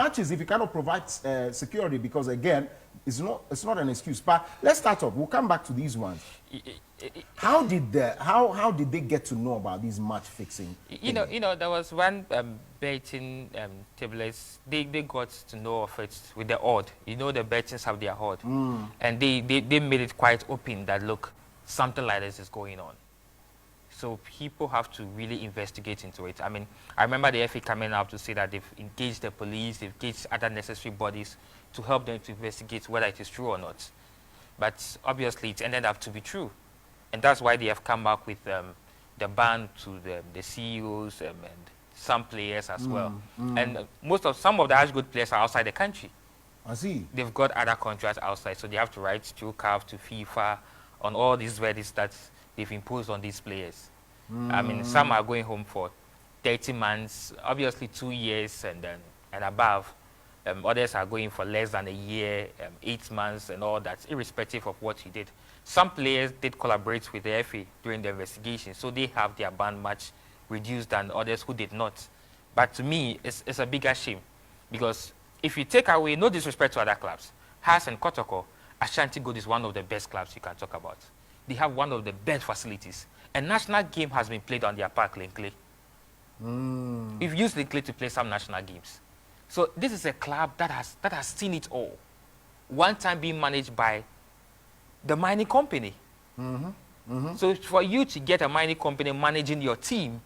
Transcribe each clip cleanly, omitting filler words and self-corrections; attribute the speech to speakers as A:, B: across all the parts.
A: matches if you cannot provide security, because again, it's not an excuse. But let's start off. We'll come back to these ones. How did they get to know about these match fixing?
B: You know, there was one betting tablets. They got to know of it with the odd. You know, the bettings have their odd, and they made it quite open that look, something like this is going on. So people have to really investigate into it. I mean, I remember the FA coming out to say that they've engaged the police, they've engaged other necessary bodies to help them to investigate whether it is true or not. But obviously, it ended up to be true. And that's why they have come back with the ban to the CEOs and some players as well. And some of the Ash good players are outside the country.
A: I see.
B: They've got other contracts outside, so they have to write to CAF, to FIFA, on all these verdicts that they've imposed on these players. I mean, some are going home for 30 months, obviously 2 years and above. Others are going for less than a year, 8 months and all that, irrespective of what he did. Some players did collaborate with the FA during the investigation, so they have their ban much reduced than others who did not. But to me, it's a bigger shame, because if you take away, no disrespect to other clubs, Hearts and Kotoko, Ashanti Gold is one of the best clubs you can talk about. They have one of the best facilities. A national game has been played on their park, Linkley. We've used Linkley to play some national games. So this is a club that has seen it all. One time being managed by the mining company. So for you to get a mining company managing your team,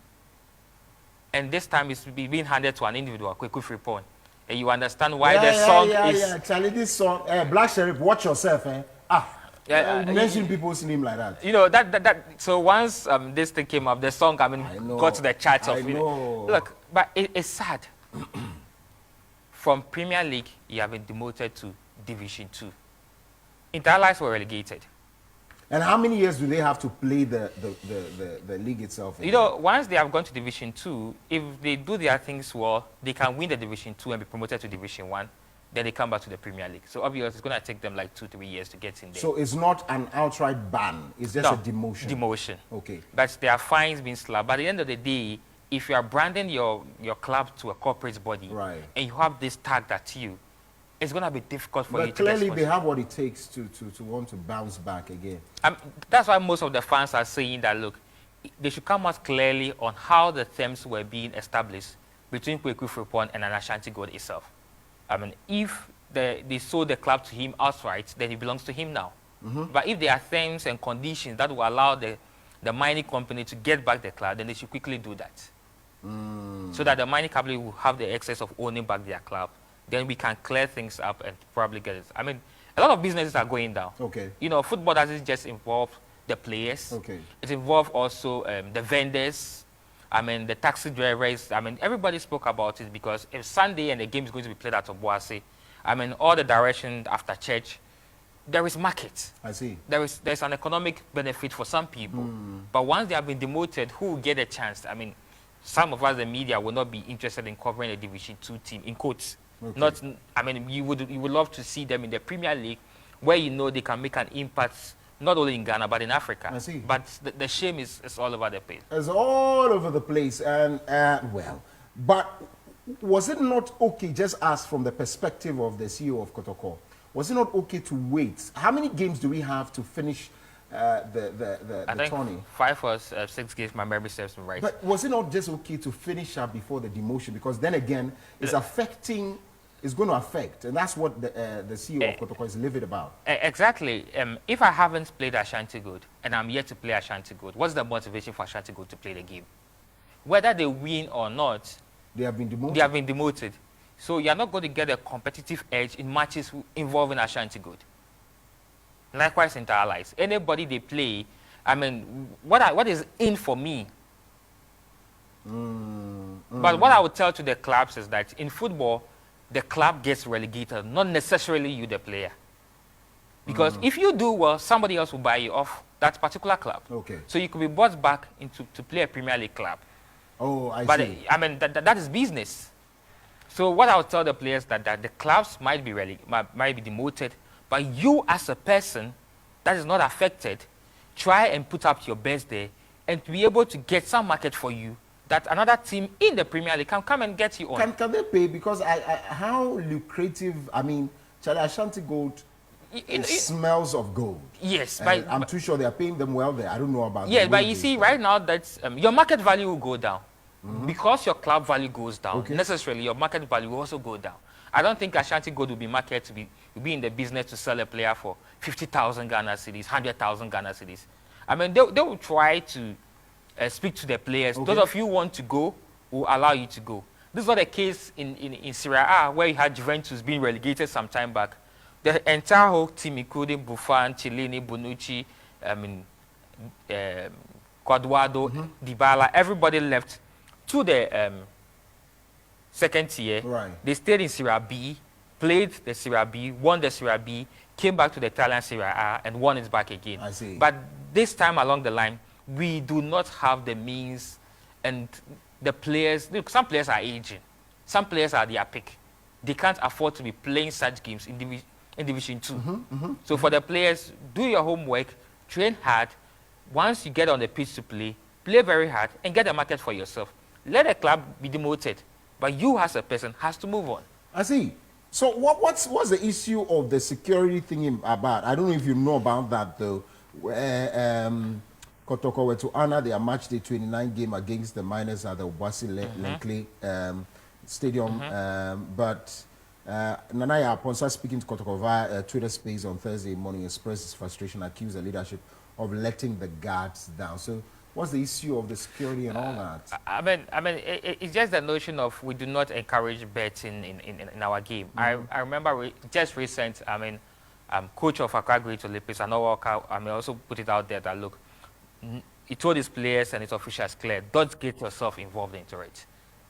B: and this time it's being handed to an individual, Kweku Frimpong, and you understand why the song is...
A: Yeah, Charlie, this song, Black Sheriff, watch yourself, eh? Mention people's name like that.
B: You know, so once this thing came up, the song, got to the charts of... Look, but it's sad. From Premier League, you have been demoted to Division 2. Interlights were relegated.
A: And how many years do they have to play the league itself?
B: You know, once they have gone to Division 2, if they do their things well, they can win the Division 2 and be promoted to Division 1. Then they come back to the Premier League. So obviously, it's going to take them like 2-3 years to get in there.
A: So it's not an outright ban. It's just a demotion.
B: Demotion.
A: Okay.
B: But there are fines being slapped. But at the end of the day, if you are branding your club to a corporate body, and you have this tag that's you, it's going to be difficult for you to get
A: clearly they have what it takes to want to bounce back again.
B: That's why most of the fans are saying that, look, they should come out clearly on how the terms were being established between Kweku Frimpong and Ashanti Gold itself. I mean, if they sold the club to him outright, then it belongs to him now. But if there are terms and conditions that will allow the mining company to get back the club, then they should quickly do that. So that the mining company will have the excess of owning back their club. Then we can clear things up and probably get it. I mean, a lot of businesses are going down.
A: Okay.
B: You know, football doesn't just involve the players.
A: Okay.
B: It involves also the vendors. I mean, the taxi drivers. I mean, everybody spoke about it because if Sunday and the game is going to be played at Obuasi, I mean, all the direction after church, there is market.
A: I see.
B: There's an economic benefit for some people. But once they have been demoted, who will get a chance? I mean, some of us, the media, will not be interested in covering a Division 2 team, in quotes. Okay. I mean, you would love to see them in the Premier League, where you know they can make an impact, not only in Ghana, but in Africa.
A: I see.
B: But the shame is all over the place.
A: It's all over the place. And, well, but was it not okay, just as from the perspective of the CEO of Kotoko, was it not okay to wait? How many games do we have to finish the tourney?
B: 5 or 6 games, my memory serves me right.
A: But was it not just okay to finish up before the demotion? Because then again, it's going to affect, and that's what the CEO of Kotoko is livid about.
B: Exactly. If I haven't played Ashanti Gold and I'm yet to play Ashanti Gold, what's the motivation for Ashanti Gold to play the game? Whether they win or not,
A: they have been demoted.
B: They have been demoted. So you're not going to get a competitive edge in matches involving Ashanti Gold. Likewise, Interlights. Anybody they play, I mean, what is in for me? But what I would tell to the clubs is that in football, the club gets relegated, not necessarily you, the player. Because if you do well, somebody else will buy you off that particular club.
A: Okay.
B: So you could be bought back to play a Premier League club.
A: Oh, I see.
B: But I mean, that is business. So what I would tell the players that the clubs might be demoted, but you as a person that is not affected, try and put up your best there and to be able to get some market for you that another team in the Premier League can come and get you on.
A: Can they pay? Because how lucrative, I mean, Charlie Ashanti Gold, it smells of gold.
B: Yes,
A: but I'm too sure they are paying them well there. I don't know about
B: yes, but you see, right now, that your market value will go down. Because your club value goes down, necessarily your market value will also go down. I don't think Ashanti Gold will be market will be in the business to sell a player for 50,000 Ghana cedis, 100,000 Ghana cedis. I mean, they will try to speak to the players. Those of you who want to go will allow you to go. This is not the case in Serie A, where you had Juventus being relegated some time back. The entire whole team, including Buffon, Chiellini, Bonucci, Quadrado, Dybala, everybody left to the second tier.
A: Right.
B: They stayed in Serie B, played the Serie B, won the Serie B, came back to the Italian Serie A, and won it back again.
A: I see.
B: But this time along the line, we do not have the means, and the players, look, some players are aging. Some players are at their peak. They can't afford to be playing such games in Division 2. So for the players, do your homework, train hard. Once you get on the pitch to play very hard, and get a market for yourself. Let the club be demoted, but you as a person has to move on.
A: I see. So what's the issue of the security thing about? I don't know if you know about that though. Kotoko were to honor their match day 29 game against the Miners at the Obasi Lenkley Stadium, but Nanaya Ponsa, speaking to Kotoko via Twitter space on Thursday morning, expressed his frustration, accused the leadership of letting the guards down. So what's the issue of the security and all that?
B: I mean, it's just the notion of we do not encourage betting in our game. I remember just recent, coach of Accra Great Olympics, and also put it out there that, look, he told his players and his officials clear, don't get yourself involved into it.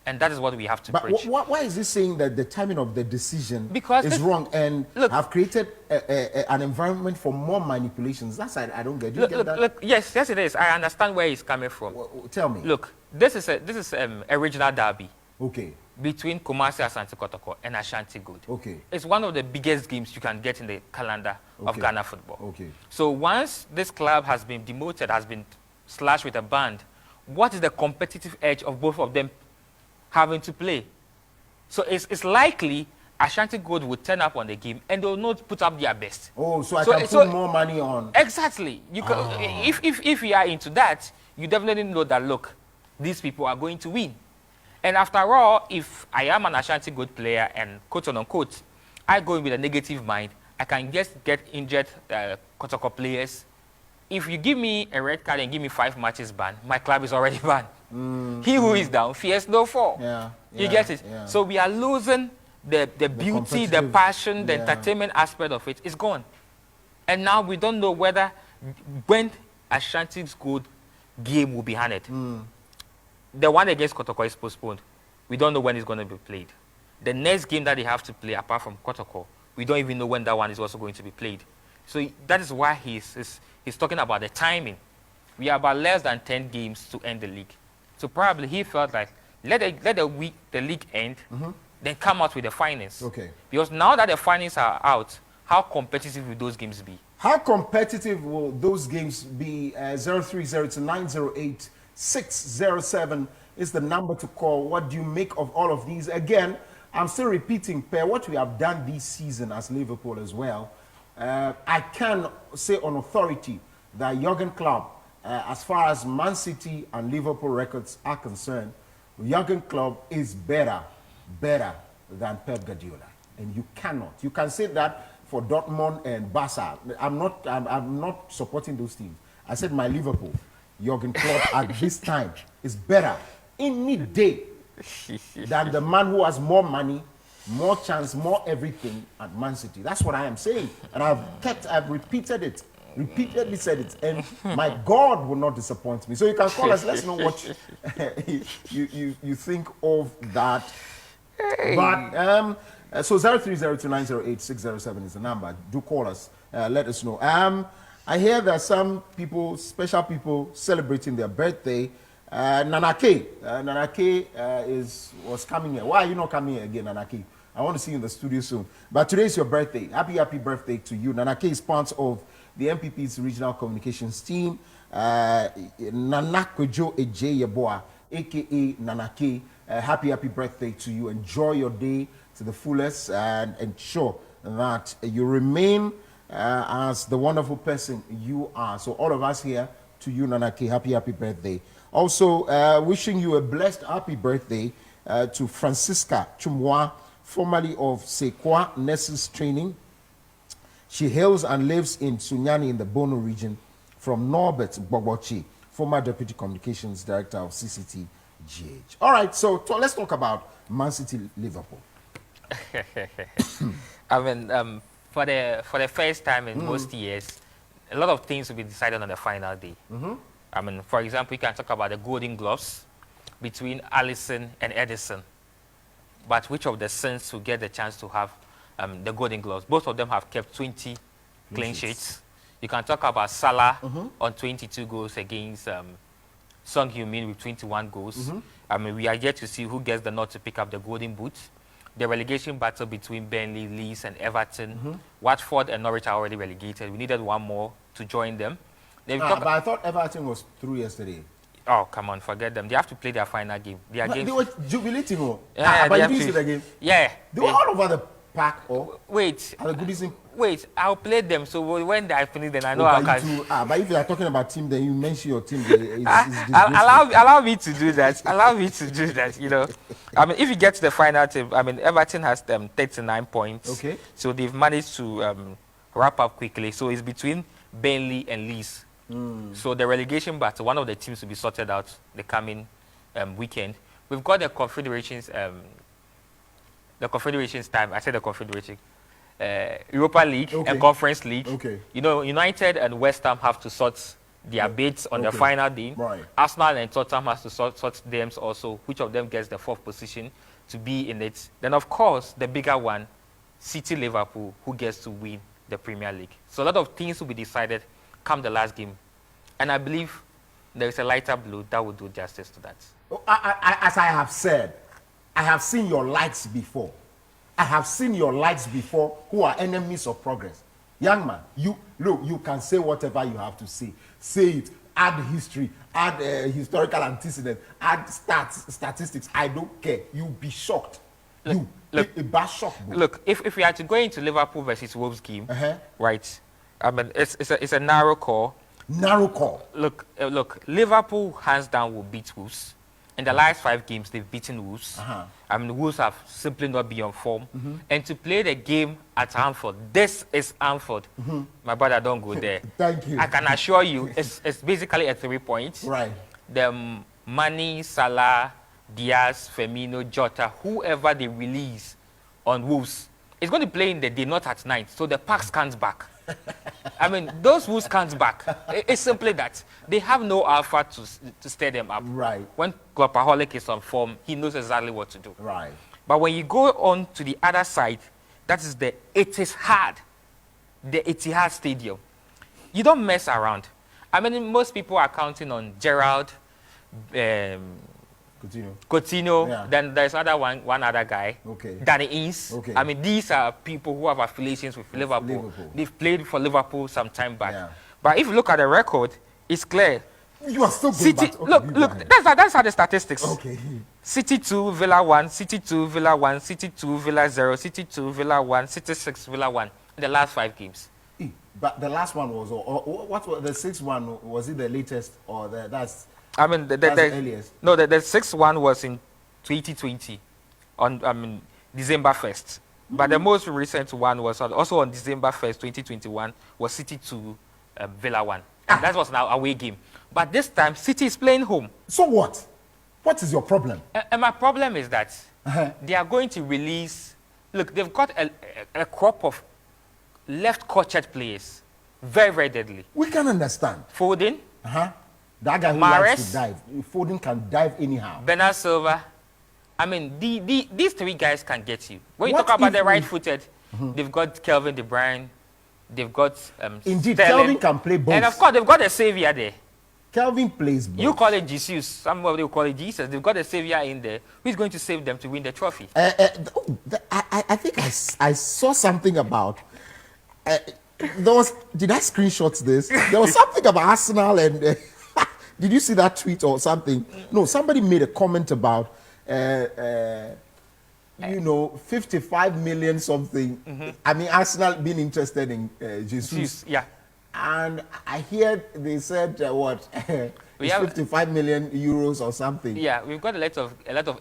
B: And that is what we have to preach.
A: But why is he saying that the timing of the decision is wrong and have created an environment for more manipulations? That's I don't get. Do you get that?
B: Look, yes, it is. I understand where he's coming from.
A: Tell me.
B: Look, this is a regional derby.
A: Okay.
B: Between Kumasi Asante Kotoko and Ashanti Gold.
A: Okay.
B: It's one of the biggest games you can get in the calendar of Ghana football.
A: Okay.
B: So once this club has been demoted, has been slashed with a band, what is the competitive edge of both of them having to play? So it's likely Ashanti Gold will turn up on the game and they will not put up their best.
A: Oh, so I can put more money on.
B: Exactly. You can, if you are into that, you definitely know that, look, these people are going to win. And after all, if I am an Ashanti Gold player and quote unquote, I go in with a negative mind, I can just get injured Kotoko players. If you give me a red card and give me 5 matches ban, my club is already banned. He who is down fears no fall. You get it? Yeah. So we are losing the beauty, the passion, the entertainment aspect of it is gone. And now we don't know when Ashanti's Gold game will be handed. The one against Kotoko is postponed. We don't know when it's going to be played. The next game that they have to play, apart from Kotoko, we don't even know when that one is also going to be played. So that is why he's talking about the timing. We are about less than 10 games to end the league. So probably he felt like, let the league end, then come out with the finals.
A: Okay.
B: Because now that the finals are out, how competitive will those games be?
A: How competitive will those games be? 030-908-607 is the number to call. What do you make of all of these? Again, I'm still repeating, Per, what we have done this season as Liverpool as well. I can say on authority that Jurgen Klopp, as far as Man City and Liverpool records are concerned, Jurgen Klopp is better than Pep Guardiola. And you cannot. You can say that for Dortmund and Barca. I'm not supporting those teams. I said my Liverpool, Jurgen Klopp at this time is better any day than the man who has more money, more chance, more everything at Man City. That's what I am saying. And I've repeatedly said it. And my God will not disappoint me. So you can call us. Let's know what you think of that. But so 030-908-607 is the number. Do call us. Let us know. I hear that some people, special people, celebrating their birthday. Nanake was coming here. Why are you not coming here again, Nanake? I want to see you in the studio soon. But today is your birthday. Happy birthday to you. Nanake is part of the MPP's regional communications team. Nanakwejo Eje Yeboah aka Nana K. Happy birthday to you. Enjoy your day to the fullest and ensure that you remain as the wonderful person you are. So all of us here, to you, Nana K, happy birthday. Also, wishing you a blessed happy birthday to Francisca Chumwa, formerly of Sekwa Nurses Training. She hails and lives in Sunyani in the Bono region, from Norbert Bobochi, former Deputy Communications Director of CCT GH. All right, so let's talk about Man City Liverpool.
B: I mean, for the first time in most years, a lot of things will be decided on the final day. I mean, for example, you can talk about the Golden Gloves between Alisson and Edison. But which of the sons will get the chance to have the Golden Gloves? Both of them have kept 20 clean sheets. You can talk about Salah on 22 goals against Son Heung-min with 21 goals. I mean, we are yet to see who gets the nod to pick up the Golden Boot. The relegation battle between Burnley, Leeds, and Everton. Watford and Norwich are already relegated. We needed one more to join them.
A: But I thought Everton was through yesterday.
B: Oh, come on, forget them. They have to play their final game.
A: They were jubilating.
B: Yeah,
A: but you see the game?
B: Yeah.
A: They were all over the park.
B: Wait.
A: The goodies in...
B: Wait, I'll play them. So when I finish, then I know I can.
A: But if you are talking about team, then you mention your team.
B: Allow me to do that. Allow me to do that. You know, I mean, if you get to the final team, I mean, Everton has 39 points.
A: Okay.
B: So they've managed to wrap up quickly. So it's between Burnley and Leeds. So the relegation battle, one of the teams will be sorted out the coming weekend. We've got the Confederations. The Confederations time. I said the Confederation. Europa League and Conference League. You know, United and West Ham have to sort their bids on the final day.
A: Right.
B: Arsenal and Tottenham has to sort them also. Which of them gets the fourth position to be in it? Then, of course, the bigger one, City Liverpool, who gets to win the Premier League. So a lot of things will be decided come the last game. And I believe there is a lighter blue that will do justice to that.
A: As I have said, I have seen your likes before. I have seen your likes before who are enemies of progress. Young man, you can say whatever you have to say. Say it. Add history. Add historical antecedents. Add statistics. I don't care. You'll be shocked.
B: Look,
A: a bad shock. Bro.
B: Look, if we are to go into Liverpool versus Wolves game, right? I mean, it's a narrow call.
A: Narrow call.
B: Look, Liverpool hands down will beat Wolves. In the last 5 games, they've beaten Wolves. I mean, Wolves have simply not been on form. And to play the game at Anfield, this is Anfield. My brother, don't go there.
A: Thank you.
B: I can assure you, it's basically a 3 points.
A: Right.
B: The Mane, Salah, Diaz, Firmino, Jota, whoever they release on Wolves, is going to play in the day, not at night. So the pack scans back. I mean, those Wolves scans back. It's simply that. They have no alpha to stir them up.
A: Right.
B: When Kloppaholic is on form, he knows exactly what to do.
A: Right.
B: But when you go on to the other side, that is the Etihad Stadium. You don't mess around. I mean, most people are counting on Gerrard, Coutinho.
A: Yeah.
B: Then there's one other guy, Danny Ings. I mean, these are people who have affiliations with Liverpool. They've played for Liverpool some time back.
A: Yeah.
B: But if you look at the record, it's clear.
A: You are still going
B: City,
A: back.
B: Look, that's how the statistics. City 2, Villa 1, City 2, Villa 1, City 2, Villa 0, City 2, Villa 1, City 6, Villa 1 in the last 5 games.
A: But the last one was, what was the 6th one? Was it the latest or that's?
B: I mean, the
A: earliest.
B: No, the 6th one was in 2020, on December 1st. But the most recent one was also on December 1st, 2021, was City 2, Villa 1. That was an away game. But this time, City is playing home.
A: So what? What is your problem?
B: And my problem is that they are going to release... Look, they've got a crop of left-crotchet players. Very, very deadly.
A: We can understand.
B: Foden.
A: That guy who likes to dive. Foden can dive anyhow.
B: Bernard Silva. I mean, these 3 guys can get you. When you talk about the right-footed, they've got Kelvin De Bruyne. They've got
A: Indeed,
B: Sterling.
A: Kelvin can play both.
B: And of course, they've got a savior there.
A: Kelvin plays both.
B: You call it Jesus. Somebody will call it Jesus. They've got a savior in there who's going to save them to win the trophy.
A: I think I saw something about... did I screenshot this? There was something about Arsenal and... Did you see that tweet or something? No, somebody made a comment about, 55 million something. I mean, Arsenal being interested in Jesus.
B: Yeah.
A: And I hear they said what? It's 55 million euros or something.
B: Yeah, we've got a lot of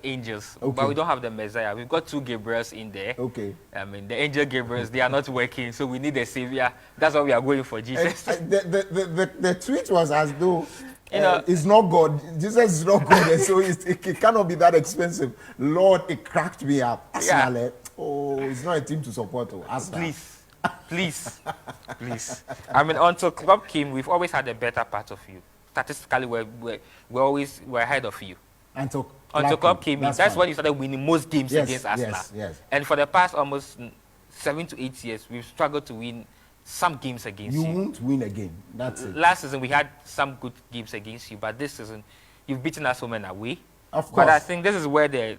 B: angels,
A: Okay.
B: but we don't have the Messiah. We've got 2 Gabriels in there.
A: Okay.
B: I mean, the angel Gabriels, they are not working, so we need a savior. That's why we are going for Jesus.
A: The tweet was as though it's not God. Jesus is not God, and so it cannot be that expensive. Lord, it cracked me up. Arsenal, it's not a team to support. Arsenal.
B: Please. I mean, until club came, we've always had a better part of you. Statistically, we're ahead of you. Until club came in, that's when you started winning most games against Arsenal.
A: Yes.
B: And for the past almost 7 to 8 years, we've struggled to win some games against you.
A: You won't win again. That's it.
B: Last season, we had some good games against you, but this season, you've beaten us home and away.
A: Of course.
B: But I think this is where the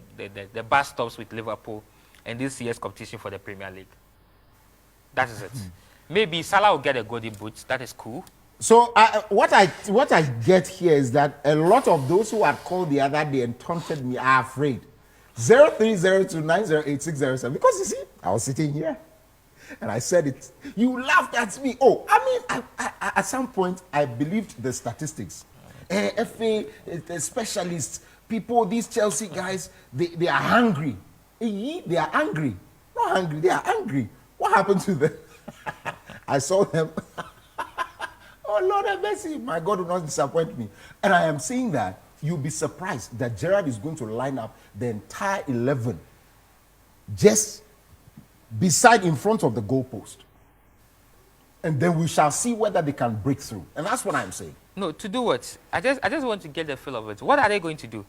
B: bar stops with Liverpool and this year's competition for the Premier League. That is it. Maybe Salah will get a golden boot. That is cool.
A: So what I get here is that a lot of those who had called the other day and taunted me are afraid. 0302908607. Because you see, I was sitting here and I said it. You laughed at me. Oh, I mean, at some point I believed the statistics. FA the specialists, people, these Chelsea guys, they are hungry. They are angry. Not hungry. They are angry. What happened to them? I saw them. Oh, Lord have mercy. My God will not disappoint me. And I am saying that you'll be surprised that Gerrard is going to line up the entire 11 just beside in front of the goalpost. And then we shall see whether they can break through. And that's what I'm saying.
B: No, to do what? I just want to get the feel of it. What are they going to do?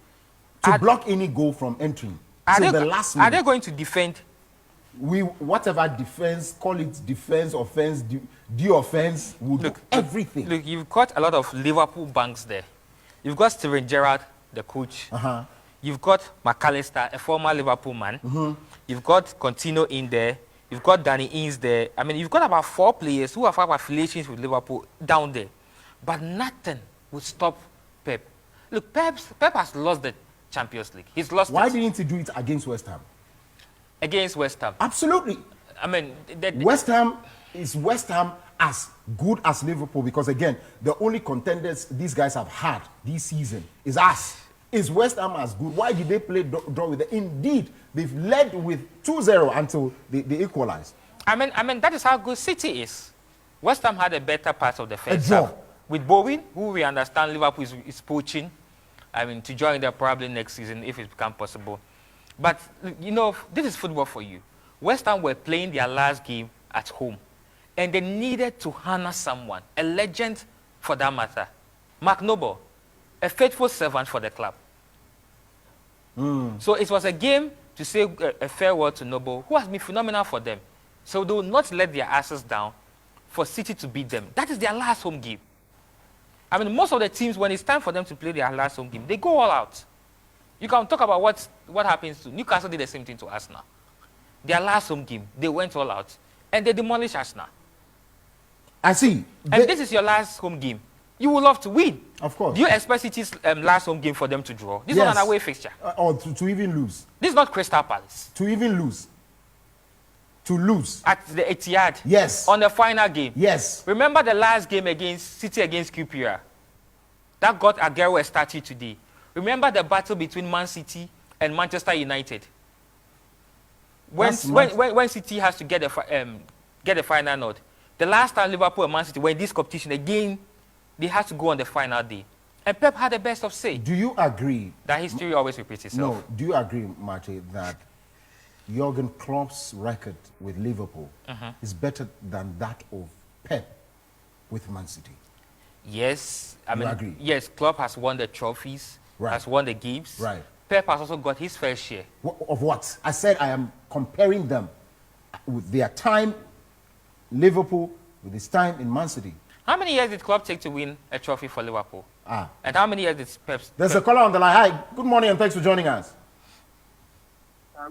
A: To block any goal from entering. Till the last minute.
B: Are they going to defend?
A: Whatever defense, call it defense, offense, due offense, would do everything.
B: Look, you've got a lot of Liverpool banks there. You've got Steven Gerrard, the coach. You've got McAllister, a former Liverpool man. You've got Coutinho in there. You've got Danny Ings there. I mean, you've got about 4 players who have affiliations with Liverpool down there. But nothing would stop Pep. Look, Pep has lost the Champions League. He's lost
A: Why didn't he do it against West Ham?
B: Against West Ham.
A: Absolutely.
B: I mean,
A: West Ham is as good as Liverpool because, again, the only contenders these guys have had this season is us. Is West Ham as good? Why did they play draw with them? Indeed, they've led with 2-0 until they equalized.
B: I mean, that is how good City is. West Ham had a better part of the first
A: half.
B: With Bowen, who we understand Liverpool is poaching, I mean, to join them probably next season if it becomes possible. But, you know, this is football for you. West Ham were playing their last game at home, and they needed to honor someone, a legend for that matter. Mark Noble, a faithful servant for the club. So it was a game to say a farewell to Noble, who has been phenomenal for them. So they will not let their asses down for City to beat them. That is their last home game. I mean, most of the teams, when it's time for them to play their last home game, they go all out. You can talk about what happens to Newcastle did the same thing to Arsenal. Their last home game, they went all out. And they demolished Arsenal.
A: I see.
B: And this is your last home game. You would love to win.
A: Of course.
B: Do you expect City's last home game for them to draw? This is not an away fixture.
A: Or to even lose.
B: This is not Crystal Palace.
A: To even lose. To lose.
B: At the Etihad.
A: Yes.
B: On the final game.
A: Yes.
B: Remember the last game against City against QPR? That got Aguero a statue today. Remember the battle between Man City and Manchester United? When City has to get a final nod. The last time Liverpool and Man City were in this competition again, they had to go on the final day. And Pep had the best of say.
A: Do you agree?
B: That history always repeats itself.
A: No. Do you agree, Marty, that Jurgen Klopp's record with Liverpool is better than that of Pep with Man City?
B: Yes. I mean,
A: agree?
B: Yes, Klopp has won the trophies, has won the games.
A: Right.
B: Pep has also got his fair share.
A: Of what? I said I am comparing them with their time, Liverpool, with his time in Man City.
B: How many years did Klopp take to win a trophy for Liverpool? And how many years did Pep?
A: There's a caller on the line. Hi, good morning and thanks for joining us.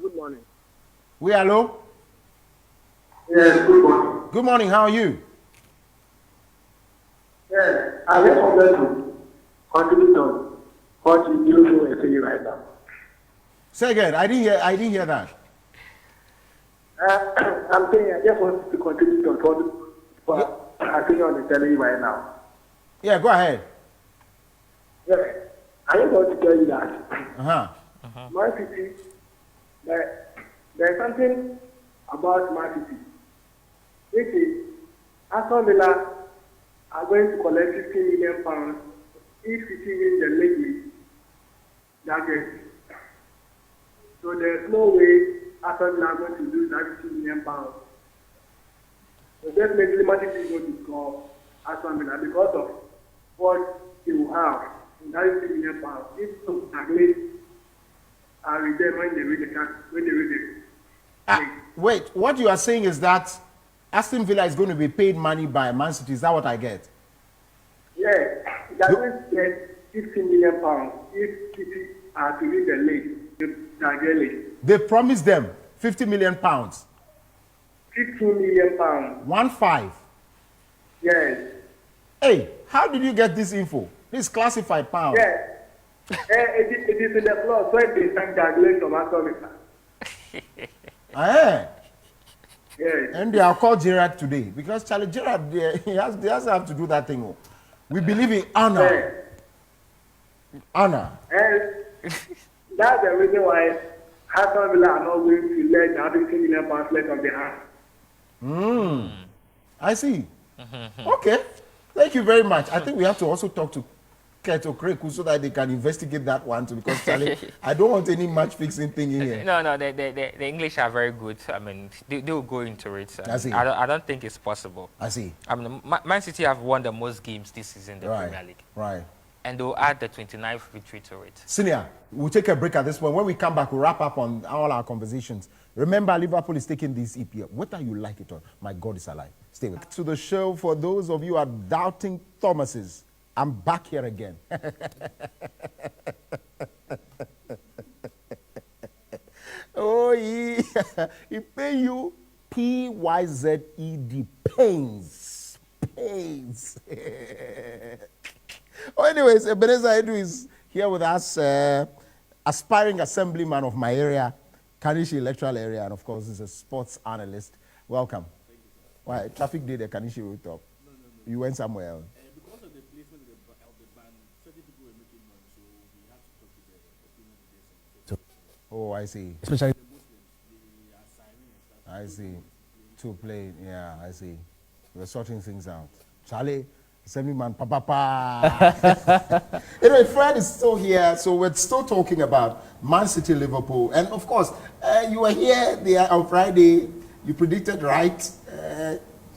C: Good morning.
A: We hello?
C: Yes, good morning.
A: Good morning, how are you?
C: Yes, I just wanted to contribute on what you are saying right now.
A: Say again. I didn't hear that.
C: I'm saying I just want to contribute on what I'm saying on the telly right now.
A: Yeah, go ahead.
C: Yeah, I just want to tell you that. Man City, there's something about Man City. Which is, Aston Villa are going to collect 15 million pounds if City win the league. That is. So there's no way Aston Villa are going to lose that 15 million pounds. So definitely Man City is going to score Aston Villa because of what they will have in that 15 million pounds. If some agree are with them when they read the league.
A: Wait, what you are saying is that Aston Villa is going to be paid money by Man City. Is that what I get?
C: Yeah, they are going to get 15 million pounds if City are to win the league.
A: They promised them 50 million pounds.
C: 15 million pounds.
A: 15.
C: Yes.
A: Hey, how did you get this info? This classified pound.
C: Yes. It is in the clause when they send the agreement from Aston Villa. Yes.
A: And they are called Gerard today because Charlie Gerard, he has to have to do that thing. Oh. We believe in honor.
C: Yes.
A: Honor.
C: And that's the reason why Aston Villa are not going to let the 15 million pounds left on their hands.
A: I see. Okay. Thank you very much. I think we have to also talk to Keto Kreku so that they can investigate that one too, because Charlie, I don't want any match fixing thing in here.
B: No, the English are very good. I mean, they will go into it.
A: I see.
B: I don't think it's possible.
A: I see.
B: I mean, Man City have won the most games this season in the Premier League.
A: Right.
B: And they'll add the 29th victory to it.
A: Senior, we'll take a break at this point. When we come back, we'll wrap up on all our conversations. Remember, Liverpool is taking this EPL. Whether you like it or not, my God is alive. Stay with us. To the show, for those of you who are doubting Thomases, I'm back here again. Oh, yeah. He pay you P-Y-Z-E-D. Pains. Pains. Oh, anyways, Ebenezer Edu is here with us, aspiring assemblyman of my area, Kanishi electoral area, and of course, he's a sports analyst. Welcome.
D: Thank you, sir.
A: Why? Traffic day, the Kanishi route up.
D: No.
A: You went somewhere else.
D: Because of the placement of the ban, certain people were making noise, so we had to talk to the opinion leaders.
A: Oh, I see.
D: Especially the Muslims, they are signing and stuff.
A: I see. To play, yeah, I see. We're sorting things out. Charlie, Assemblyman, papa. Anyway, Fred is still here, so we're still talking about Man City, Liverpool, and of course, you were here there on Friday. You predicted right,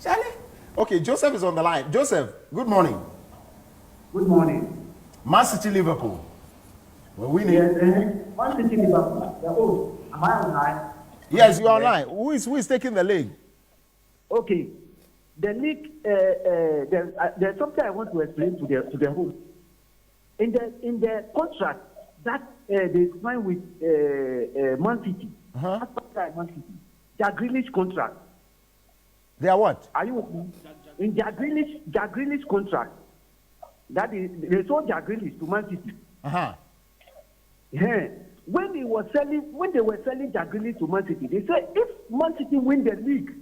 A: Charlie. Okay, Joseph is on the line. Joseph, good morning.
C: Good morning.
A: Man City, Liverpool. We're winning.
C: Yes, Man City, Liverpool. Am I online?
A: Yes, you're online. Who is taking the league?
E: Okay. The league, there's something I want to explain to the home. In the contract that they signed with Man City, Man City, their Grealish contract.
A: They are what?
E: Are you with me? In their Grealish contract, that is, they sold their Grealish to Man City. Yeah. When they were selling their Grealish to Man City, they said if Man City win the league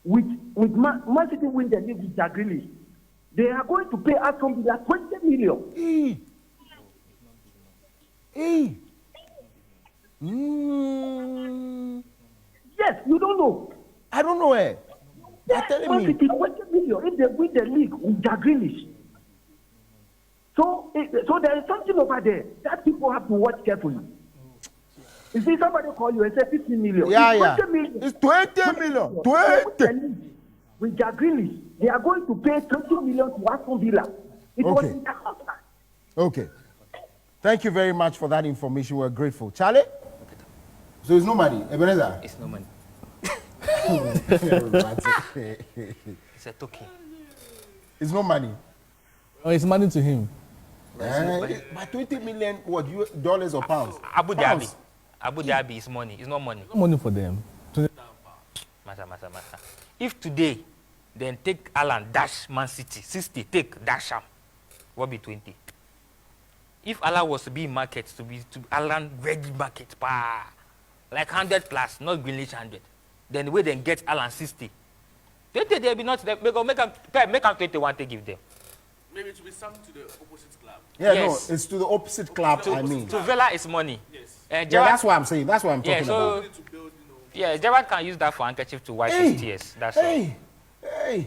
E: with Man City win the league with their Grealish, they are going to pay Aston Villa 20 million. Yes, you don't know.
A: I don't know.
E: Yes,
A: They're telling
E: Man
A: me.
E: City 20 million if they win the league with their Grealish. So there is something over there that people have to watch carefully. You see, somebody call you and say 15 million.
A: Yeah,
E: it's 20 million.
A: It's 20 million. 20.
E: With their Grealish, they are going to pay 20 million to Aston Villa. It was in their contract.
A: Okay. Thank you very much for that information. We're grateful. Charlie? So it's no money. Ebenezer?
B: It's no money. It's a token.
A: It's no money.
D: Oh, it's money to him.
A: By 20 million, what, dollars or pounds?
B: Abu
A: Pounds.
B: Dhabi. Abu Dhabi is money. It's not money.
D: No money for them.
B: Massa. If today, then take Alan dash Man City 60, take dash him. What be 20? if Allah was to be in market, to Alan ready market, like 100 plus, not Greenwich 100, then we then get Alan 60. They'll be not, make them 21 to give them.
D: Maybe it will be some to the opposite club.
A: Yeah,
B: Yes.
A: no, it's to the opposite club, I mean.
B: To Vela is money.
D: Yes.
A: Yeah, that's what I'm saying. That's what I'm talking
B: so,
A: about.
D: To build,
B: yeah, Gerard can use that for handkerchief to wipe his tears. That's all.
A: Hey.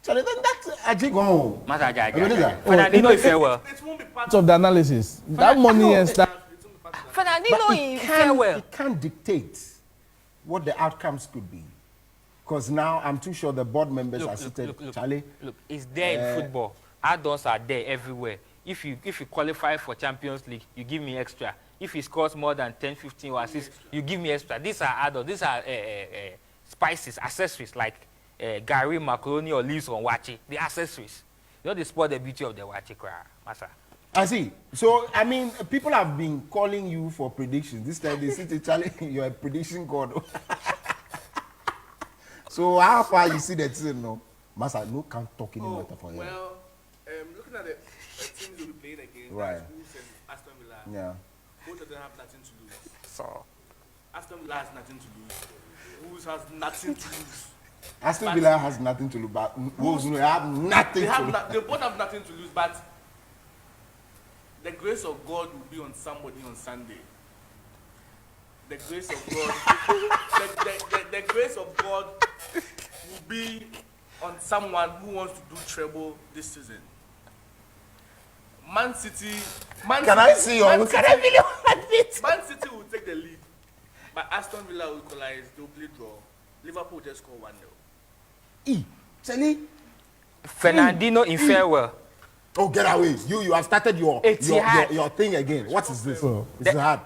A: Charlie, then that's a jig home.
B: Master
A: What is
B: Jaja.
A: that?
B: Fernandino in farewell.
D: it won't be part
F: Part of the analysis. That money and stuff.
B: Fernandino in farewell.
A: It can't dictate what the outcomes could be. Because now I'm too sure the board members are seated. Charlie.
B: Look, it's there in football. Add-ons are there everywhere. If you qualify for Champions League, you give me extra. If he scores more than 10, 15 or assists, you give me extra. These are add-ons. These are spices, accessories like Gary, macaroni, or leaves on wachi. The accessories. You know, they spoil the beauty of the wachi cry, Masa.
A: I see. So, I mean, people have been calling you for predictions. This time they say to Charlie, you're a prediction god. So, how far you see that thing, no? Masa, no can't talk any matter for you.
D: Well, looking at the teams we'll be playing against,
A: Right.
D: Wolves and Aston Villa,
A: Yeah.
D: both of them have nothing to lose.
B: So,
D: Aston Villa has nothing to lose. Wolves has nothing to lose.
A: Aston Villa has nothing to lose, but Wolves have nothing
D: They
A: to lose.
D: they both have nothing to lose, but the grace of God will be on somebody on Sunday. The grace of God, the grace of God will be on someone who wants to do treble this season. Man City.
A: Can I see your look? Can I really want it?
D: Man City will take the lead, but Aston Villa will equalize. They'll play draw. Liverpool just score 1-0.
A: Charlie.
B: Fernandino in farewell.
A: Oh, get away. You have started your thing again. What is this? It's hard.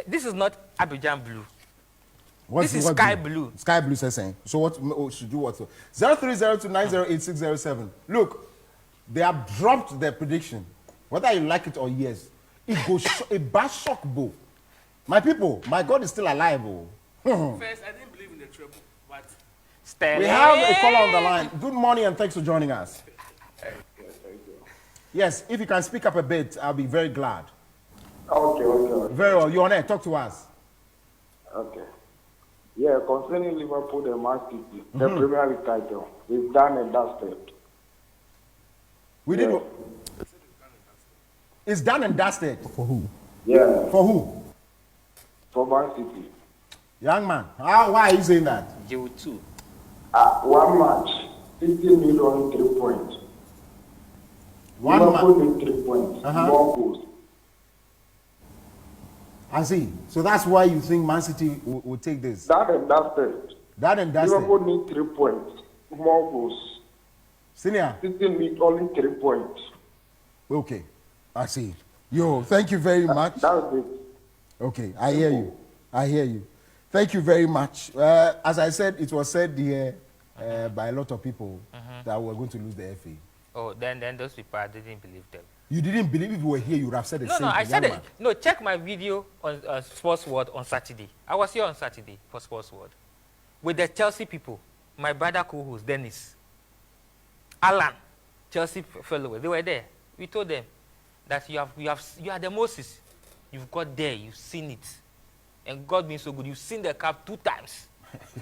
B: This is not Abidjan Blue.
A: What's
B: This is sky blue.
A: Sky blue, saying. So what should do what? 03029086607. Look, they have dropped their prediction. Whether you like it or yes, it goes a bad shock bow. My people, my God is still alive.
D: First, I didn't believe in the treble, but
A: We have a caller on the line. Good morning and thanks for joining us. Yes, if you can speak up a bit, I'll be very glad.
G: Okay.
A: Very well. You're on air. Talk to us.
G: Okay. Yeah, concerning Liverpool and Man City, the Premier League title is done and dusted.
A: We did. It's done and dusted.
F: For who?
G: Yeah,
A: For who?
G: for Man City.
A: Young man. Why are you saying that?
B: You too.
G: One match, 15 million 3 points.
A: One
G: Liverpool
A: man.
G: need 3 points.
A: Uh-huh.
G: More goals.
A: I see. So that's why you think Man City will take this.
G: That and dusted.
A: That and dusted.
G: Liverpool need 3 points. More goals.
A: Senior.
G: City need only 3 points.
A: Okay. I see. Yo, thank you very much.
G: That's it.
A: Okay, I hear you. I hear you. Thank you very much. As I said, it was said here by a lot of people that we're going to lose the FA.
B: Oh, then those people, I didn't believe them.
A: You didn't believe if you were here, you would have said the same
B: No, I
A: thing,
B: said
A: young
B: it.
A: man.
B: No, check my video on Sports World on Saturday. I was here on Saturday for Sports World with the Chelsea people. My brother co-host, Dennis, Alan, Chelsea fellow, they were there. We told them that you are the Moses. You've got there, you've seen it. And God being so good, you've seen the cup 2 times.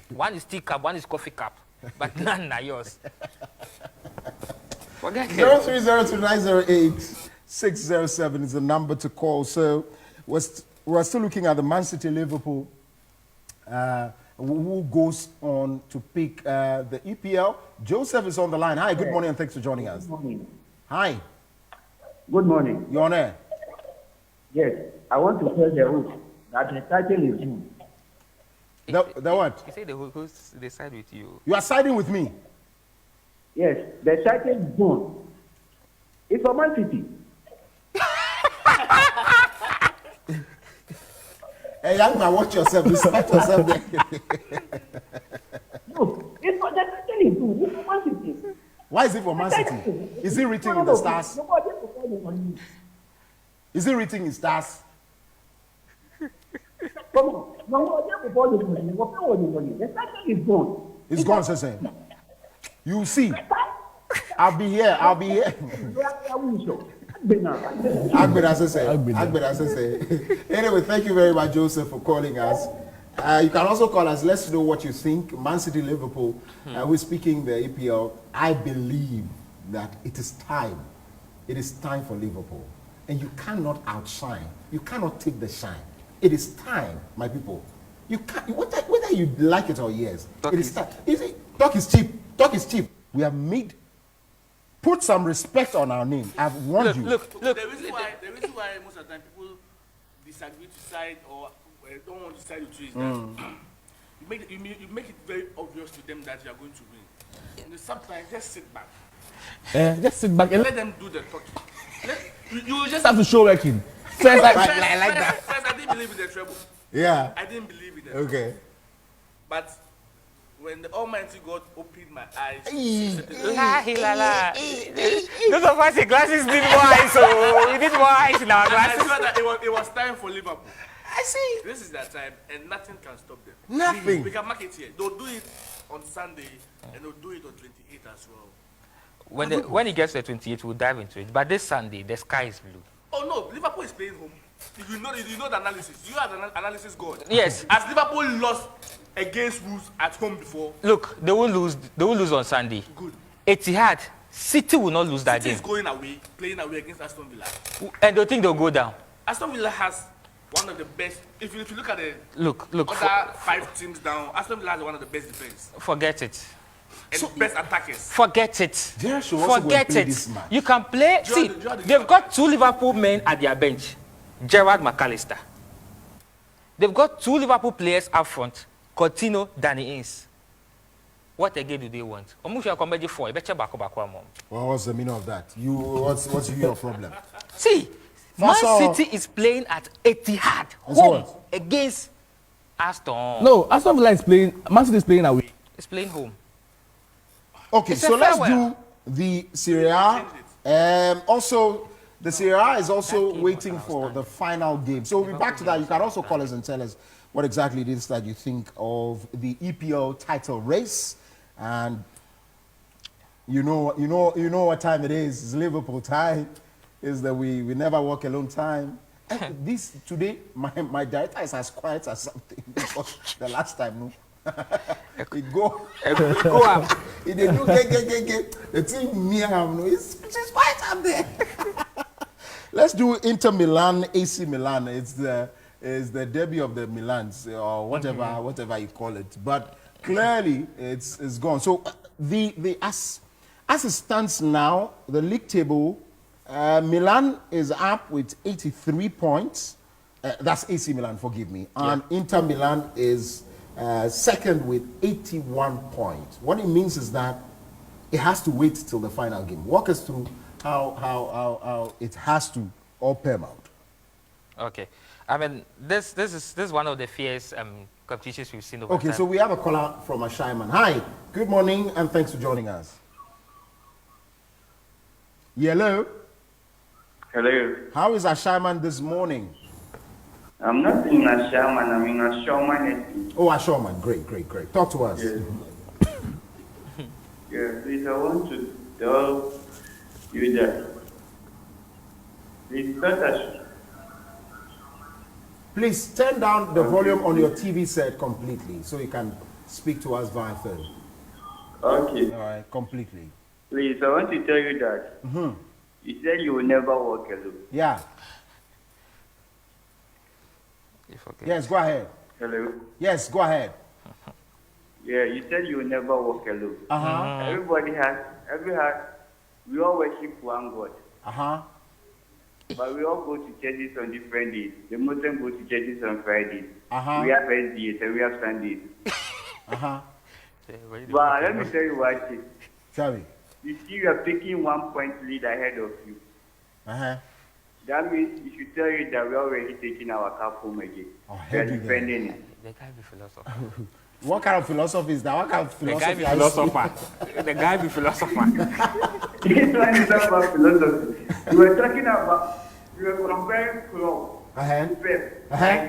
B: One is tea cup, one is coffee cup. But none are yours. Forget it.
A: 03029086607 is the number to call. So we're still looking at the Man City Liverpool. Who goes on to pick the EPL? Joseph is on the line. Hi, good morning and thanks for joining us.
E: Good morning.
A: Hi,
E: Good morning.
A: you're on air.
E: Yes, I want to tell the host that the title is due.
A: The what?
B: You say the host, they side with you.
A: You are siding with me.
E: Yes, the title is due. It's for Man City.
A: Hey, young man, watch yourself. Respect yourself.
E: No, it's for the title is due. It's for Man City.
A: Why is it for Man City? Is it written in the stars?
E: Nobody will call you on you.
A: Is it written in stars?
E: Come on. Nobody will call you on you. The title is gone.
A: It's gone, Sese. You see. I'll be here.
E: You are
A: Anyway, thank you very much, Joseph, for calling us. You can also call us. Let's know what you think. Man City, Liverpool. We're speaking the EPL. I believe that it is time. It is time for Liverpool. And you cannot outshine. You cannot take the shine. It is time, my people. You can't, whether you like it or yes, it is time. Talk is cheap. Talk is cheap. We have made, put some respect on our name. I've warned you.
D: Look. The reason why most of the time people disagree to side or don't want to side with you is that you make it very obvious to them that you are going to win. And sometimes just sit back.
F: Just sit back and
D: Let them do the talking. You just
F: have to show working. First,
D: like that. First, I didn't believe in the treble.
A: Yeah.
D: I didn't believe in it.
A: Okay.
D: But when the Almighty God opened my eyes,
B: Those of us in glasses need more eyes, so we need more eyes in our
D: I
B: glasses.
D: saw that it was time for Liverpool.
A: I see.
D: This is their time, and nothing can stop them.
A: Nothing.
D: We can mark it here. They'll do it on Sunday, and they'll do it on 28 as well.
B: When it gets to 28, we'll dive into it. But this Sunday, the sky is blue.
D: Oh no, Liverpool is playing home. You know the analysis. You are the analysis god.
B: Yes.
D: Has Liverpool lost against Wolves at home before?
B: Look, they will lose. They will lose on Sunday.
D: Good.
B: Etihad, City will not lose that
D: City
B: game.
D: is going away, playing away against Aston Villa.
B: And they think they'll go down.
D: Aston Villa has one of the best. If you look at the
B: Look.
D: other 5 teams down, Aston Villa has one of the best defense
B: Forget it.
D: and best attackers.
B: Forget it.
A: Gerrard should also go and
B: Forget
A: play
B: it.
A: this match.
B: You can play. See, they've got 2 Liverpool men at their bench. Gerrard McAllister. They've got 2 Liverpool players up front. Coutinho, Danny Ings. What again do they want?
A: Well, what's the meaning of that? What's your problem?
B: See, Man
A: So-
B: City is playing at Etihad
A: And so
B: home
A: what?
B: against Aston.
F: no, Aston Villa is playing. Man City is playing away.
B: It's playing home.
A: Okay,
B: It's a
A: so let's
B: farewell.
A: do the Serie A. Also, the Serie A is also
B: game
A: waiting
B: was
A: for the final game. So we'll be back to that. You can also call us and tell us what exactly it is that you think of the EPL title race. And you know what time it is. It's Liverpool time. Is that we never walk alone time. This today, my director is as quiet as something because the last time, no. It go up. It dey do get. The team near him, no, it's quiet up there. Let's do Inter Milan, AC Milan. It's the derby of the Milans or whatever you call it. But clearly, it's gone. So as it stands now, the league table. Milan is up with 83 points. That's AC Milan, forgive me. And Inter Milan is second with 81 points. What it means is that it has to wait till the final game. Walk us through how it has to all pan out.
B: Okay. I mean, this is one of the fierce competitions we've seen over
A: Okay,
B: time.
A: so we have a caller from Ashaiman. Hi, good morning, and thanks for joining us. Hello.
H: Hello.
A: How is Ashaiman this morning?
H: I'm not in a shaman, I'm in a shaman.
A: Oh, Ashaiman, great. Talk to us.
H: Yes. Yeah, please, I want to tell you that it's not a
A: Please turn down the volume on your TV set completely so you can speak to us via phone.
H: Okay.
A: All right, completely.
H: Please, I want to tell you that you said you will never walk alone.
A: Yeah. Yes, go ahead.
H: Hello?
A: Yes, go ahead.
H: Yeah, you said you will never walk alone.
A: Uh-huh.
H: We all worship one God.
A: Uh-huh.
H: But we all go to churches on different days. The Muslims go to churches on Fridays.
A: Uh-huh.
H: We have SDAs and we have Sundays.
A: Uh-huh.
H: But let me tell you one thing.
A: Tell me.
H: You see, you are taking 1 point lead ahead of you.
A: Uh-huh.
H: That means it should tell you that we are already taking our cup home again.
A: Oh,
H: We are
A: heavy
H: defending it.
B: The guy be philosopher.
A: What kind of philosophy is that? What kind of
B: The guy
A: philosophy
B: be
A: are you saying?
B: philosopher. The guy be philosopher.
H: This one is not about philosophy. We were talking about, we were comparing club
A: Uh-huh.
H: to Pep.
A: Uh-huh.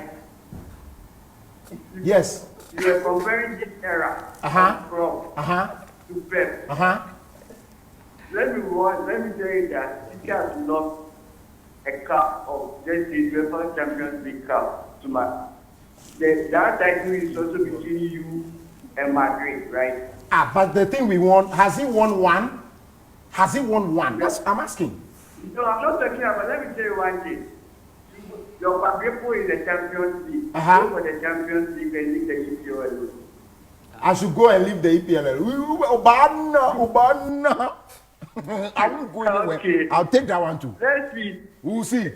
A: Yes.
H: We were comparing this era
A: Uh-huh.
H: of club
A: Uh-huh.
H: to Pep.
A: Uh-huh.
H: Let me tell you that City has lost a cup of just the UEFA Champions League cup to my. That title is also between you and Madrid, right?
A: But the thing we want, has he won one? Has he won one? That's I'm asking.
H: No, I'm not talking about. Let me tell you one thing. Your Papepo is the Champions League. Go for the Champions League and leave the EPL alone.
A: I should go and leave the EPL. Obana. I won't go anywhere.
H: Okay.
A: I'll take that one too.
H: Let's see.
A: We'll see.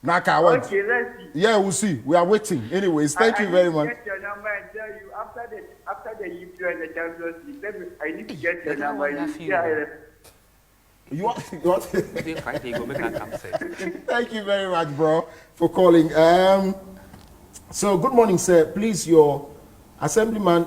A: Naka, what?
H: Okay, let's see.
A: Yeah, we'll see. We are waiting. Anyways, thank you very much.
H: I need to get your number and tell you after the EPL and the Champions League. I need to get your number.
A: You want? Thank you very much, bro, for calling. So good morning, sir. Please, your assemblyman,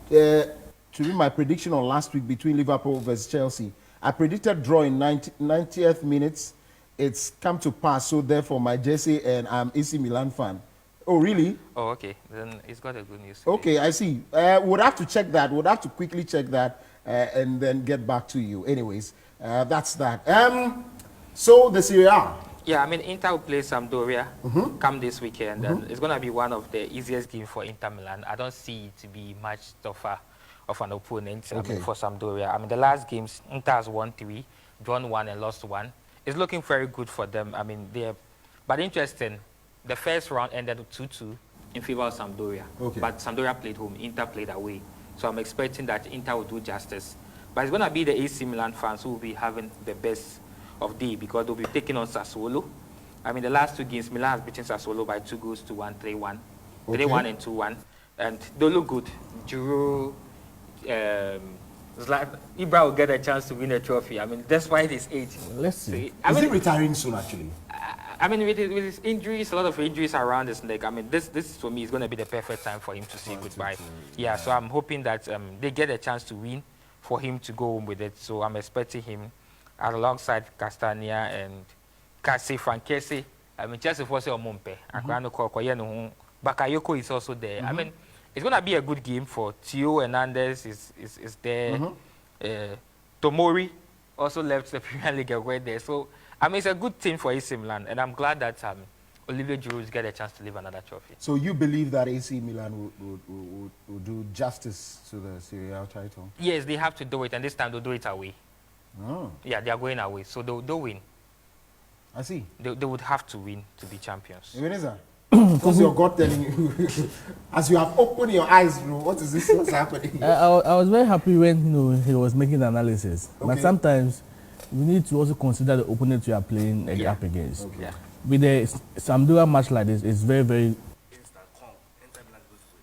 A: to read my prediction on last week between Liverpool versus Chelsea. I predicted draw in 90th minutes. It's come to pass, so therefore my jersey, and I'm AC Milan fan. Oh, really?
B: Oh, okay. Then it's got a good news.
A: Okay, I see. We'll have to check that. We'll have to quickly check that and then get back to you. Anyways, that's that. So the Serie A.
B: Yeah, I mean, Inter will play Sampdoria come this weekend, and it's going to be one of the easiest games for Inter Milan. I don't see it to be much tougher of an opponent I mean, for Sampdoria. I mean, the last games, Inter has won 3, drawn 1, and lost 1. It's looking very good for them. I mean, but interesting, the first round ended 2-2 in favor of Sampdoria. Okay. But Sampdoria played home, Inter played away. So I'm expecting that Inter will do justice. But it's going to be the AC Milan fans who will be having the best of day because they'll be taking on Sassuolo. I mean, the last 2 games, Milan has beaten Sassuolo by 2 goals to 1, 3-1. 3-1 and 2-1. And they look good. Giroud, it's like Ibra will get a chance to win a trophy. I mean, that's why this age.
F: Let's see.
A: Is he retiring soon, actually?
B: I mean, with his injuries, a lot of injuries around his neck. I mean, this for me is going to be the perfect time for him to say goodbye. Yeah, so I'm hoping that they get a chance to win for him to go home with it. So I'm expecting him alongside Castagna and Cassie Frankesi. I mean, just if I say Omumpe, Bakayoko is also there. I mean, it's going to be a good game for Theo Hernandez is there. Tomori also left the Premier League away there. So, I mean, it's a good team for AC Milan, and I'm glad that Olivier Giroud get a chance to live another trophy.
A: So you believe that AC Milan will do justice to the Serie A title?
B: Yes, they have to do it, and this time they'll do it away.
A: Oh.
B: Yeah, they are going away, so they'll win.
A: I see.
B: They would have to win to be champions.
A: Ebenezer, what's your God telling you? As you have opened your eyes, bro, what is this? What's happening?
F: I was very happy when he was making the analysis. Okay. But sometimes we need to also consider the opponent you are playing up against.
A: Okay. Yeah.
F: With the Sampdoria match like this, it's very, very.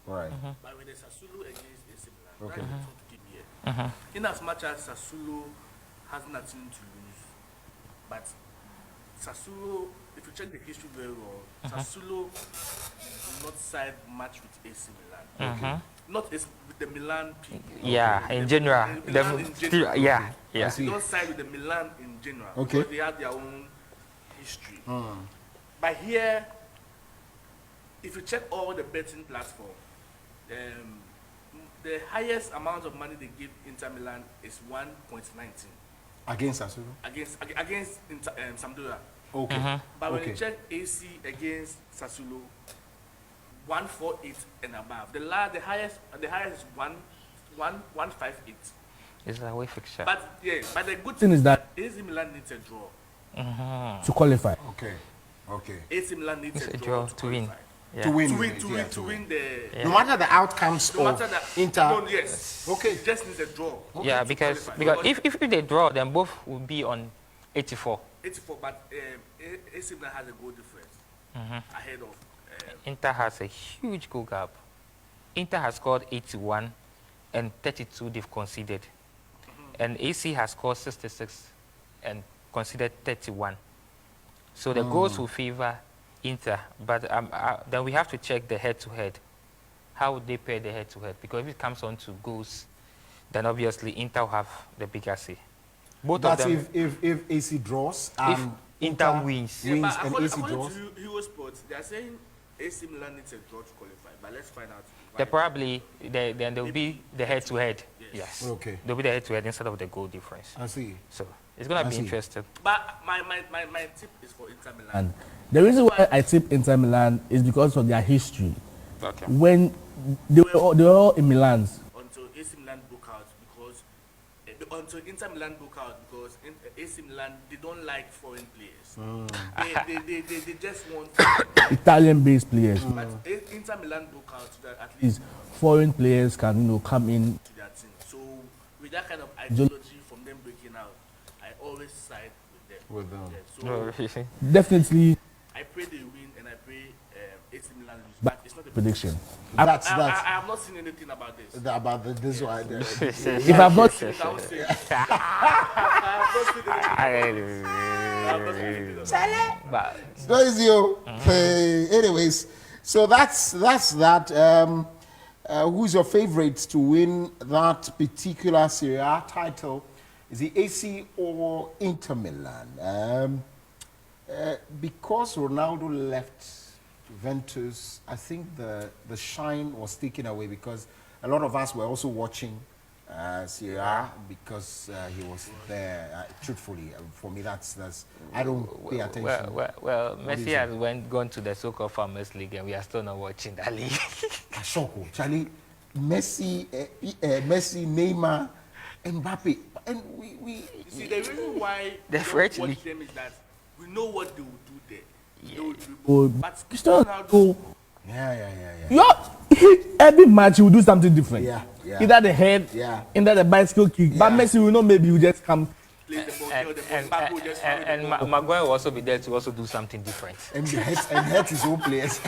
A: Right.
D: But with the Sassuolo against AC Milan, that's to keep here. In as much as Sassuolo has nothing to lose, but Sassuolo, if you check the history very well, Sassuolo do not side much with AC Milan. Not with the Milan people.
B: Yeah, in general. Yeah.
D: They don't side with the Milan in general.
A: Okay.
D: Because they have their own history. But here, if you check all the betting platforms, the highest amount of money they give Inter Milan is 1.19.
A: Against Sassuolo?
D: Against Sampdoria.
A: Okay.
D: But when you check AC against Sassuolo, 148 and above. The highest is 158.
B: It's a away fixture.
D: But the good
F: thing is that
D: AC Milan needs a draw
F: to qualify.
A: Okay.
D: AC Milan needs a draw to win.
B: Yeah.
A: To win the. No matter the outcomes of Inter.
D: Yes.
A: Okay.
D: Just needs a draw.
B: Yeah, because if they draw, then both will be on 84.
D: 84, but AC Milan has a goal difference ahead of.
B: Inter has a huge goal gap. Inter has scored 81 and 32 they've conceded. And AC has scored 66 and conceded 31. So the goals will favor Inter, but then we have to check the head-to-head. How would they pair the head-to-head? Because if it comes on to goals, then obviously Inter will have the bigger say.
A: That's if AC draws and
B: if Inter wins.
A: And AC
D: according
A: draws.
D: to Hero Sports, they are saying AC Milan needs a draw to qualify, but let's find out.
B: Then there will be the head-to-head. Yes.
A: Okay.
B: There will be the head-to-head instead of the goal difference.
A: I see.
B: So It's going
A: I
B: to be
A: see.
B: interesting.
D: But my tip is for Inter Milan.
F: And the reason why I tip Inter Milan is because of their history.
B: Okay.
F: When they were all in Milan's.
D: Until AC Milan broke out because until Inter Milan broke out because AC Milan they don't like foreign players. They just want
F: Italian-based players.
D: But Inter Milan broke out so that at least
F: Foreign players can, come in.
D: to their team. So with that kind of ideology from them breaking out, I always side with them. Yeah, so
F: Definitely
D: I pray they win and I pray AC Milan lose.
F: But
D: But it's not a
F: prediction.
A: That's
D: I have not seen anything about this.
A: this one.
F: If I've not,
D: I would say. I have not seen anything.
B: But
A: So is you. Anyways, so that's that. Who's your favorite to win that particular Serie A title? Is it AC or Inter Milan? Because Ronaldo left Juventus, I think the shine was taken away because a lot of us were also watching Serie A because he was there. Truthfully, for me, that's I don't pay attention.
B: well,
A: What is
B: Messi has gone to the so-called Farmers League, and we are still not watching that league.
A: Ashoko, Charlie, Messi, Neymar, Mbappe, and we
D: You see, the reason why
B: The
D: we
B: French
D: don't
B: league.
D: watch them is that we know what they will do there. They will dribble.
F: Oh,
D: But
F: Cristiano
D: Ronaldo,
F: Ronaldo,
A: yeah.
F: every match he will do something different.
A: Yeah, yeah.
F: Either the head,
A: Yeah.
F: either the bicycle kick. But
A: Yeah.
F: Messi will know maybe he will just come.
D: plays the ball,
B: and
D: kill the ball, Mbappe will just follow the
B: and
D: ball.
B: Maguire will also be there to also do something different.
A: And hurt his own players.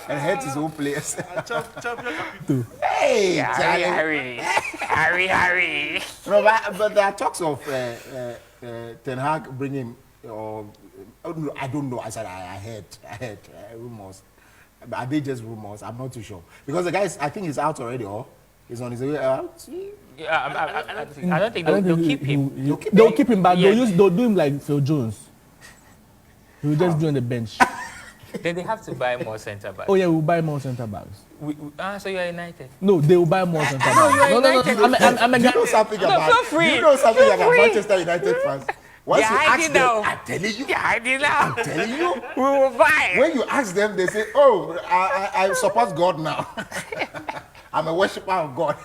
A: And hurt his own players.
D: Champion Capito.
A: Hey, Charlie.
B: Harry.
A: No, but there are talks of Ten Hag bringing, or no, I don't know. I said I heard rumors. But are they just rumors? I'm not too sure because the guy, I think he's out already, or he's on his way out.
B: Yeah, I don't think they'll keep him.
F: They'll keep him, but
B: Yeah.
F: they'll do him like Phil Jones. He will just do on the bench.
B: Then they have to buy more centre backs.
F: Oh yeah, we'll buy more centre backs.
B: So you are United.
F: No, they will buy more centre backs.
B: you are
F: No.
B: United.
F: I'm a
A: Do you know
F: guy.
A: something
B: No,
A: about?
B: feel free.
A: Do you know something
B: Feel
A: about
B: free.
A: Manchester United fans? Once
B: They're
A: you ask
B: hiding
A: them,
B: now.
A: I'm telling you.
B: Yeah, I did now.
A: Telling you.
B: We will buy.
A: When you ask them, they say, "Oh, I support God now. I'm a worshipper of God."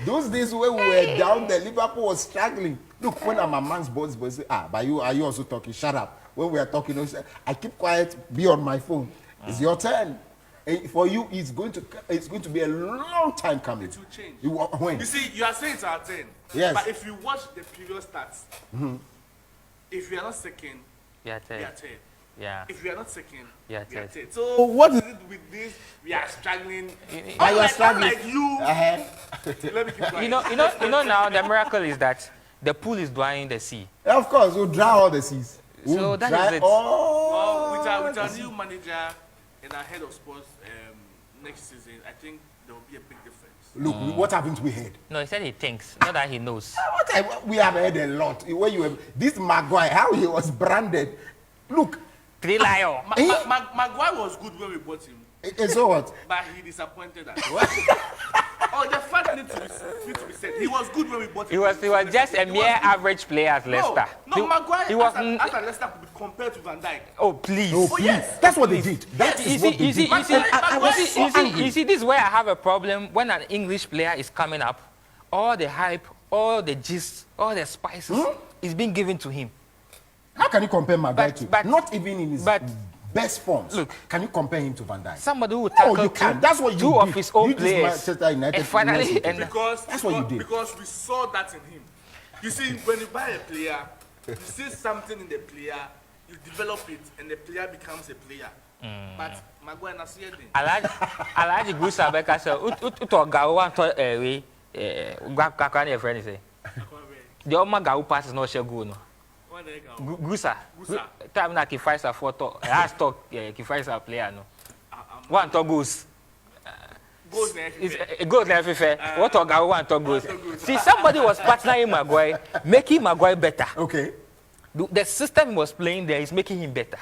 A: Those days when we were down there, Liverpool was struggling. Look, when I'm amongst boys, say, but are you also talking? Shut up. When we are talking, I keep quiet, be on my phone. It's your turn. And for you, it's going to be a long time coming.
D: It will change.
A: When?
D: You see, you are saying it's our turn.
A: Yes.
D: But if you watch the previous stats, if you are not second,
B: Yeah,
D: we are third.
B: yeah.
D: If we are not second,
B: Yeah,
D: we are
B: third.
D: third. So what is it with this? We are struggling.
A: But you are struggling.
D: Unlike you. Let me keep quiet.
B: You know now the miracle is that the pool is drying the sea.
A: Of course, we'll dry all the seas.
B: So that
A: dry
B: is it.
A: all
D: Well, with
A: the
D: our
A: seas.
D: new manager and our head of sports next season, I think there will be a big difference.
A: Look, what haven't we heard?
B: No, he said he thinks, not that he knows.
A: We have heard a lot. When you have this Maguire, how he was branded. Look,
B: Three lion.
D: Maguire was good when we bought him,
A: so what?
D: but he disappointed us. Oh, the fact need to be said. He was good when we bought him.
B: He was just a mere average player at Leicester.
D: No, Maguire
B: he was
D: as a Leicester could be compared to Van Dijk.
B: Oh please.
A: Oh, please.
D: yes.
A: That's what they did. That
B: You
A: is
B: see,
A: what they
B: you see,
A: did.
B: you see,
A: I was so angry.
B: you see, this is where I have a problem when an English player is coming up. All the hype, all the gist, all the spices is being given to him.
A: How can you compare Maguire to?
B: but-
A: Not even in his
B: but-
A: best forms.
B: Look.
A: Can you compare him to Van Dijk?
B: Somebody who
A: Oh,
B: tackled
A: you can. That's what you
B: two
A: did.
B: of his own
A: You, this
B: players.
A: Manchester United
B: And finally,
A: United.
B: and
A: That's what you did.
D: Because we saw that in him. You see, when you buy a player, you see something in the player, you develop it, and the player becomes a player. But Maguire na see anything.
B: Alaji Gusa Beka said, "Uto gawa to we gwa your friend say. The Oma gawa pass is not share go no. Gusa. Time na Kifaisa photo. Has talk Kifaisa player no. One to goes.
D: Goals na
B: It's a goal everywhere. What Ogawa one to goes. See, somebody was partnering Maguire, making Maguire better.
A: Okay.
B: The system he was playing there is making him better.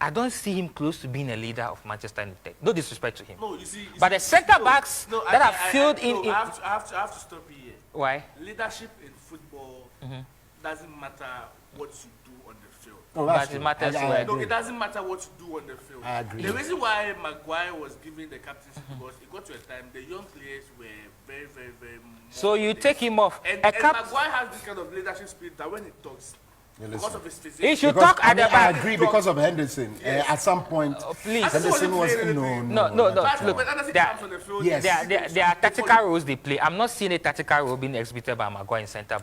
B: I don't see him close to being a leader of Manchester United. No disrespect to him.
D: No, you see.
B: But the centre backs that are filled in.
D: I have to stop you here.
B: Why?
D: Leadership in football doesn't matter what you do on the field.
A: Oh,
B: But
A: that's
B: it
A: true.
B: matters
A: I
B: where.
D: No,
A: agree.
D: it doesn't matter what you do on the field.
A: I agree.
D: The reason why Maguire was given the captaincy because it got to a time the young players were very, very, very.
B: So you take him off.
D: And
B: A
D: Maguire has this kind of leadership spirit that when he talks,
A: Yeah,
D: because
A: listen.
D: of his physique,
B: He should
A: Because,
B: talk at the
A: I
B: back.
A: agree because of Henderson.
D: Yes.
A: At some point,
B: Please.
A: Henderson was
B: No,
A: not
B: look,
A: at all.
D: when Anderson
B: there-
D: comes on the field,
A: Yes.
B: There are tactical roles they play. I'm not seeing a tactical role being exhibited by Maguire in centre back.